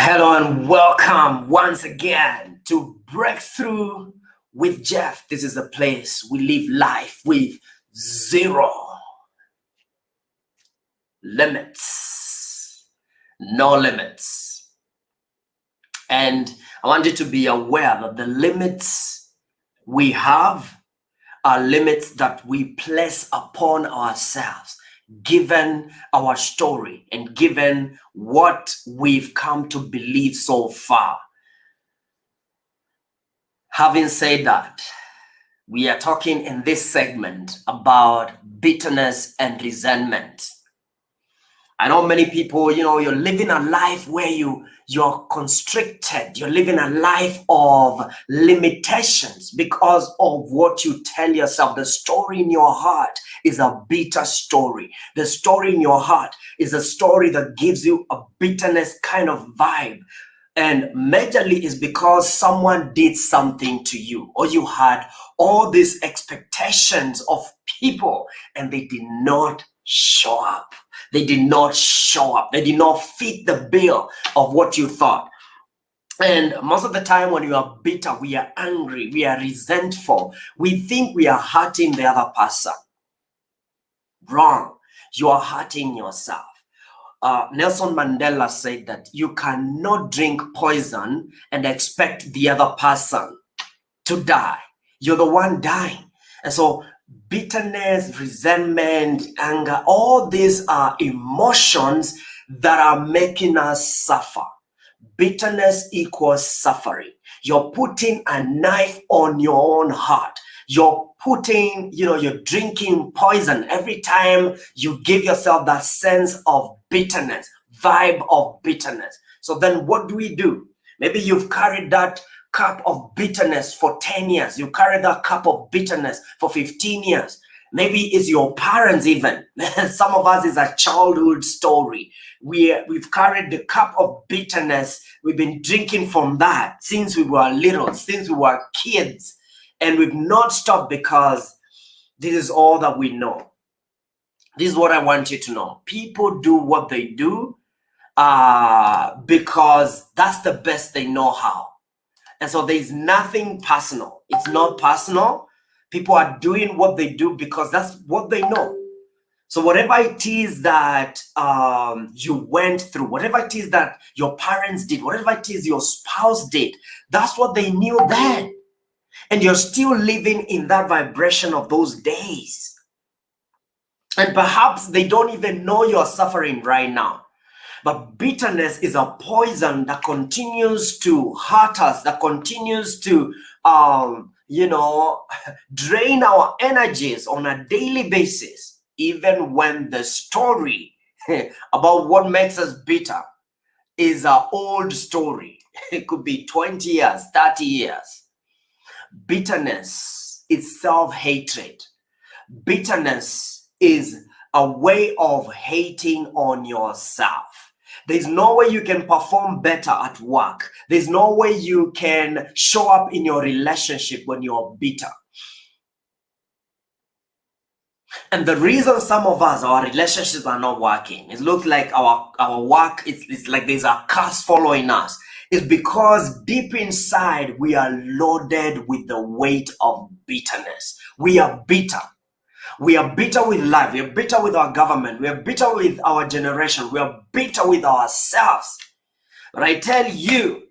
Hello and welcome once again to Breakthrough with Jeff. This is a place we live life with zero limits, no limits. And I want you to be aware that the limits we have are limits that we place upon ourselves, given our story and given what we've come to believe so far. Having said that, we are talking in this segment about bitterness and resentment. I know many people, you're living a life where you're constricted. You're living a life of limitations because of what you tell yourself. The story in your heart is a bitter story. The story in your heart is a story that gives you a bitterness kind of vibe. And majorly is because someone did something to you, or you had all these expectations of people and they did not show up. They did not show up. They did not fit the bill of what you thought. And most of the time when you are bitter, we are angry, we are resentful. We think we are hurting the other person. Wrong. You are hurting yourself. Nelson Mandela said that you cannot drink poison and expect the other person to die. You're the one dying. And so bitterness, resentment, anger, all these are emotions that are making us suffer. Bitterness equals suffering. You're putting a knife on your own heart. You're putting, you're drinking poison every time you give yourself that sense of bitterness, vibe of bitterness. So then what do? Maybe you've carried that cup of bitterness for 10 years. You carry that cup of bitterness for 15 years. Maybe it's your parents even. Some of us is a childhood story. We've carried the cup of bitterness. We've been drinking from that since we were little, since we were kids. And we've not stopped because this is all that we know. This is what I want you to know. People do what they do because that's the best they know how. And so there's nothing personal. It's not personal. People are doing what they do because that's what they know. So whatever it is that you went through, whatever it is that your parents did, whatever it is your spouse did, that's what they knew then. And you're still living in that vibration of those days. And perhaps they don't even know you're suffering right now. But bitterness is a poison that continues to hurt us, that continues to, drain our energies on a daily basis, even when the story about what makes us bitter is an old story. It could be 20 years, 30 years. Bitterness is self-hatred. Bitterness is a way of hating on yourself. There's no way you can perform better at work. There's no way you can show up in your relationship when you're bitter. And the reason some of us, our relationships are not working, it looks like our work, it's like there's a curse following us, is because deep inside we are loaded with the weight of bitterness. We are bitter. We are bitter with life. We are bitter with our government. We are bitter with our generation. We are bitter with ourselves. But I tell you,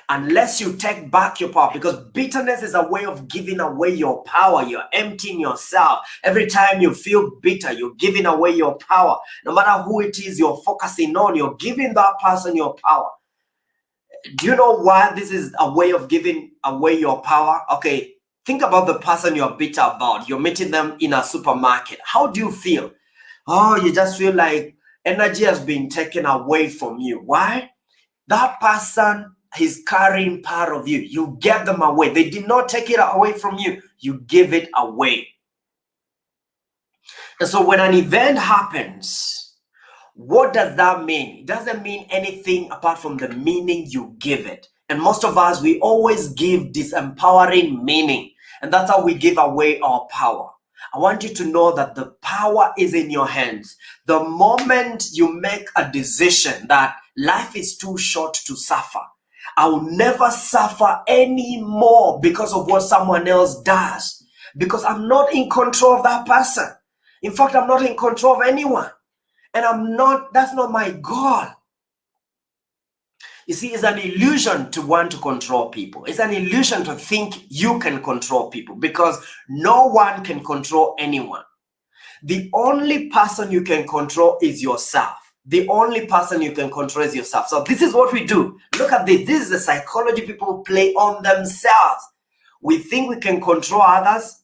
unless you take back your power, because bitterness is a way of giving away your power. You're emptying yourself. Every time you feel bitter, you're giving away your power. No matter who it is you're focusing on, you're giving that person your power. Do you know why this is a way of giving away your power? Okay, think about the person you're bitter about. You're meeting them in a supermarket. How do you feel? Oh, you just feel like energy has been taken away from you. Why? That person is carrying part of you. You gave them away. They did not take it away from you. You give it away. And so when an event happens, what does that mean? It doesn't mean anything apart from the meaning you give it. And most of us, we always give disempowering meaning. And that's how we give away our power. I want you to know that the power is in your hands. The moment you make a decision that life is too short to suffer, I will never suffer anymore because of what someone else does, because I'm not in control of that person. In fact, I'm not in control of anyone. And that's not my goal. You see, it's an illusion to want to control people. It's an illusion to think you can control people, because no one can control anyone. The only person you can control is yourself. The only person you can control is yourself. So this is what we do. Look at this. This is the psychology people play on themselves. We think we can control others,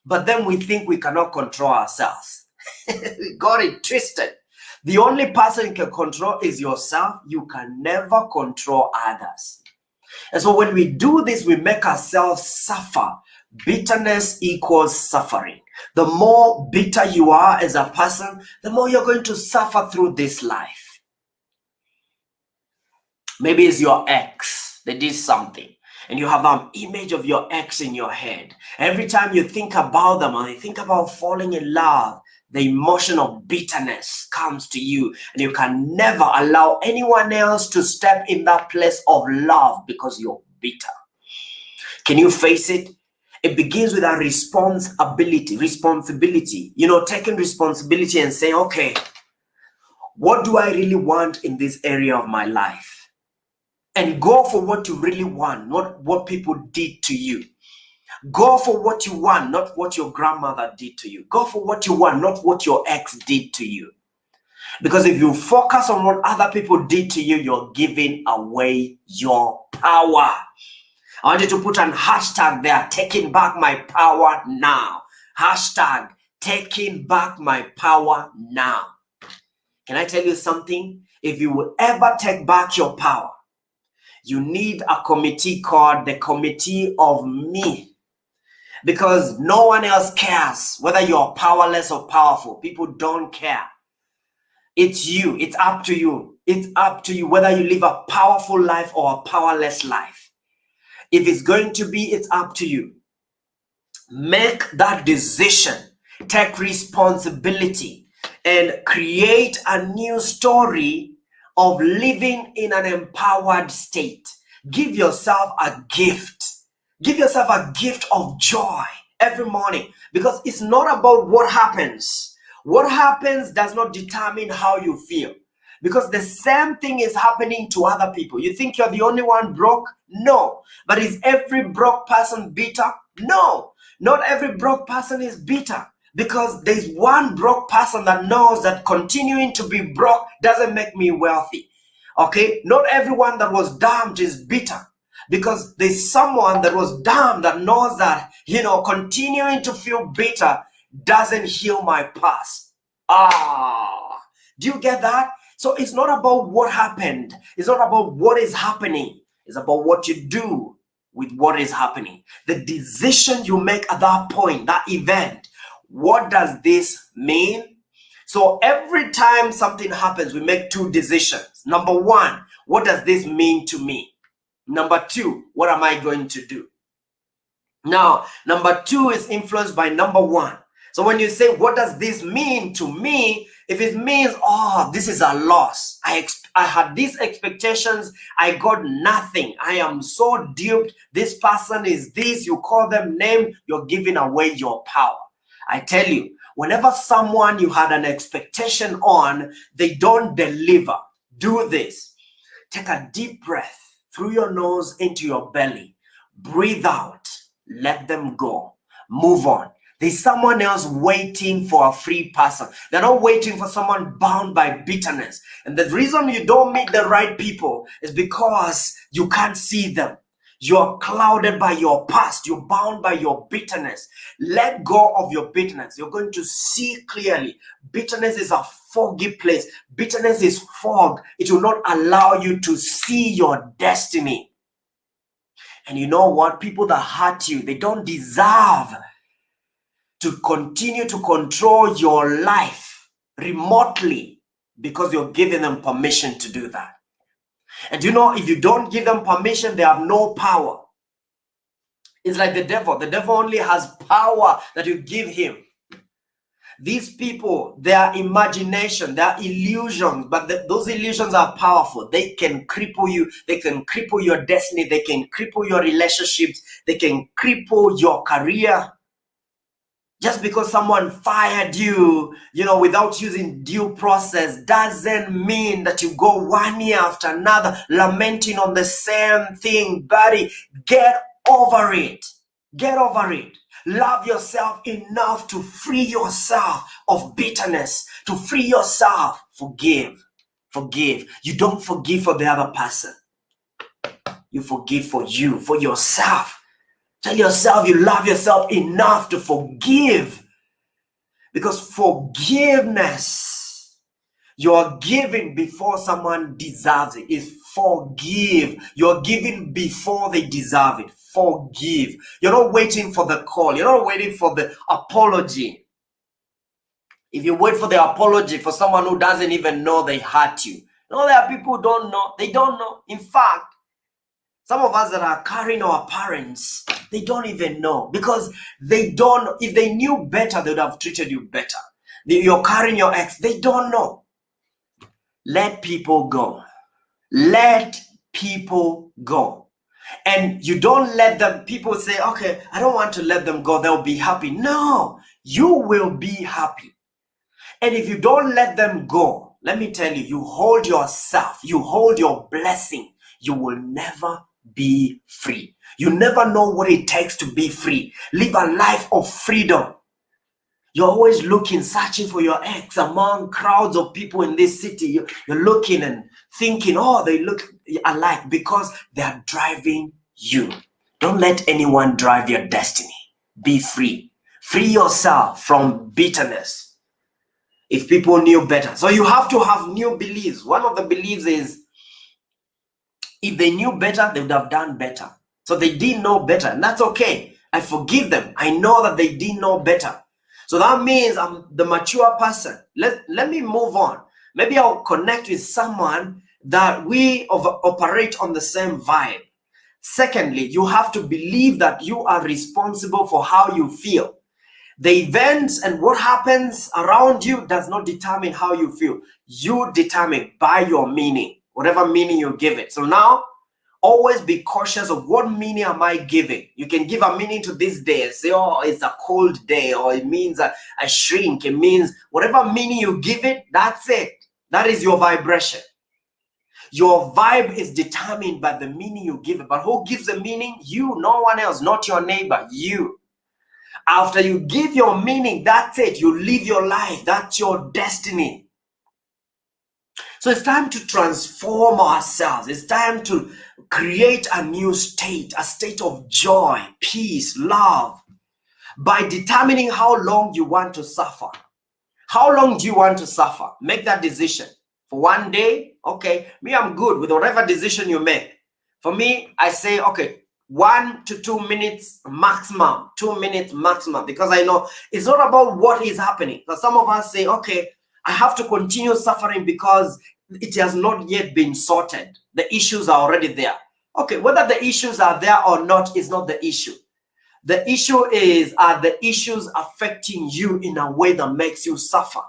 but then we think we cannot control ourselves. We got it twisted. The only person you can control is yourself. You can never control others. And so when we do this, we make ourselves suffer. Bitterness equals suffering. The more bitter you are as a person, the more you're going to suffer through this life. Maybe it's your ex. They did something, and you have an image of your ex in your head. Every time you think about them, or you think about falling in love, the emotion of bitterness comes to you, and you can never allow anyone else to step in that place of love because you're bitter. Can you face it? It begins with a responsibility, taking responsibility and saying, okay, what do I really want in this area of my life? And go for what you really want, not what people did to you. Go for what you want, not what your grandmother did to you. Go for what you want, not what your ex did to you. Because if you focus on what other people did to you, you're giving away your power. I want you to put an hashtag there, taking back my power now. Hashtag, taking back my power now. Can I tell you something? If you will ever take back your power, you need a committee called the Committee of Me. Because no one else cares whether you're powerless or powerful. People don't care. It's you. It's up to you. It's up to you whether you live a powerful life or a powerless life. If it's going to be, it's up to you. Make that decision. Take responsibility and create a new story of living in an empowered state. Give yourself a gift. Give yourself a gift of joy every morning, because it's not about what happens. What happens does not determine how you feel, because the same thing is happening to other people. You think you're the only one broke? No. But is every broke person bitter? No. Not every broke person is bitter, because there's one broke person that knows that continuing to be broke doesn't make me wealthy. Okay? Not everyone that was damned is bitter, because there's someone that was damned that knows that, continuing to feel bitter doesn't heal my past. Do you get that? So it's not about what happened. It's not about what is happening. It's about what you do with what is happening. The decision you make at that point, that event. What does this mean? So every time something happens, we make two decisions. Number one, what does this mean to me? Number two, what am I going to do? Now, number two is influenced by number one. So when you say, what does this mean to me? If it means, this is a loss. I had these expectations. I got nothing. I am so duped. This person is this. You call them name. You're giving away your power. I tell you, whenever someone you had an expectation on, they don't deliver, do this. Take a deep breath through your nose into your belly. Breathe out. Let them go. Move on. There's someone else waiting for a free person. They're not waiting for someone bound by bitterness. And the reason you don't meet the right people is because you can't see them. You're clouded by your past. You're bound by your bitterness. Let go of your bitterness. You're going to see clearly. Bitterness is a foggy place. Bitterness is fog. It will not allow you to see your destiny. And you know what? People that hurt you, they don't deserve to continue to control your life remotely, because you're giving them permission to do that. And if you don't give them permission, they have no power. It's like the devil. The devil only has power that you give him. These people, their imagination, their illusions, but those illusions are powerful. They can cripple you. They can cripple your destiny. They can cripple your relationships. They can cripple your career. Just because someone fired you, without using due process, doesn't mean that you go 1 year after another lamenting on the same thing. Buddy, get over it. Get over it. Love yourself enough to free yourself of bitterness, to free yourself. Forgive. Forgive. You don't forgive for the other person. You forgive for you, for yourself. Tell yourself you love yourself enough to forgive. Because forgiveness, you're giving before someone deserves it. Is forgive. You're giving before they deserve it. Forgive. You're not waiting for the call. You're not waiting for the apology. If you wait for the apology for someone who doesn't even know they hurt you. There are people who don't know. They don't know. In fact, some of us that are carrying our parents, they don't even know, because they don't. If they knew better, they would have treated you better. You're carrying your ex. They don't know. Let people go. Let people go. And you don't let them. People say, okay, I don't want to let them go. They'll be happy. No, you will be happy. And if you don't let them go, let me tell you, you hold yourself, you hold your blessing, you will never be free. You never know what it takes to be free. Live a life of freedom. You're always looking, searching for your ex among crowds of people in this city. You're looking and thinking, oh, they look alike, because they're driving you. Don't let anyone drive your destiny. Be free. Free yourself from bitterness. If people knew better. So you have to have new beliefs. One of the beliefs is, if they knew better, they would have done better. So they didn't know better, and that's okay. I forgive them. I know that they didn't know better. So that means I'm the mature person. Let me move on. Maybe I'll connect with someone that we operate on the same vibe. Secondly, you have to believe that you are responsible for how you feel. The events and what happens around you does not determine how you feel. You determine by your meaning, whatever meaning you give it. So now, always be cautious of what meaning am I giving. You can give a meaning to this day and say, oh, it's a cold day, or it means a shrink. It means whatever meaning you give it, that's it. That is your vibration. Your vibe is determined by the meaning you give it. But who gives the meaning? You, no one else, not your neighbor, you. After you give your meaning, that's it. You live your life. That's your destiny. So it's time to transform ourselves. It's time to create a new state, a state of joy, peace, love, by determining how long you want to suffer. How long do you want to suffer? Make that decision. For 1 day, okay, me, I'm good with whatever decision you make. For me, I say, okay, 1 to 2 minutes maximum, 2 minutes maximum, because I know it's not about what is happening. Because some of us say, okay, I have to continue suffering because it has not yet been sorted. The issues are already there. Okay, whether the issues are there or not is not the issue. The issue is, are the issues affecting you in a way that makes you suffer?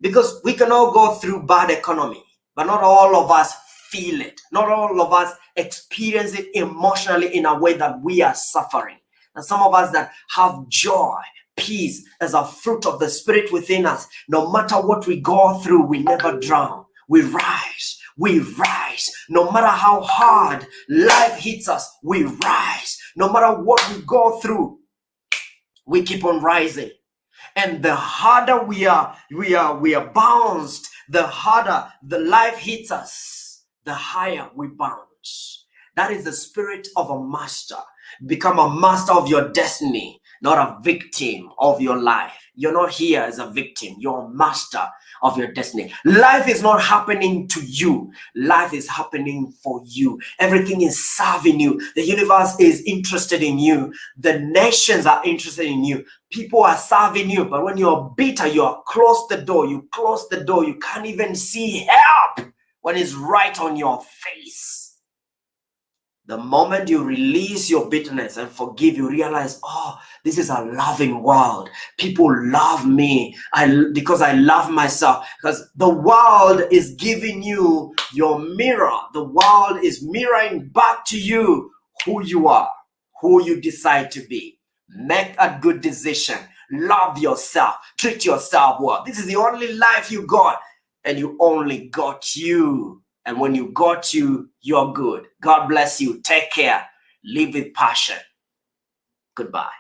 Because we can all go through bad economy, but not all of us feel it. Not all of us experience it emotionally in a way that we are suffering. And some of us that have joy, peace as a fruit of the Spirit within us, no matter what we go through, we never drown. We rise. We rise. No matter how hard life hits us, we rise. No matter what we go through, we keep on rising. And the harder we are bounced, the harder the life hits us, the higher we bounce. That is the spirit of a master. Become a master of your destiny, not a victim of your life. You're not here as a victim. You're a master of your destiny. Life is not happening to you. Life is happening for you. Everything is serving you. The universe is interested in you. The nations are interested in you. People are serving you. But when you're bitter, you close the door. You close the door. You can't even see help when it's right on your face. The moment you release your bitterness and forgive, you realize, oh, this is a loving world. People love me because I love myself. Because the world is giving you your mirror. The world is mirroring back to you who you are, who you decide to be. Make a good decision. Love yourself. Treat yourself well. This is the only life you got, and you only got you. And when you got you, you're good. God bless you. Take care. Live with passion. Goodbye.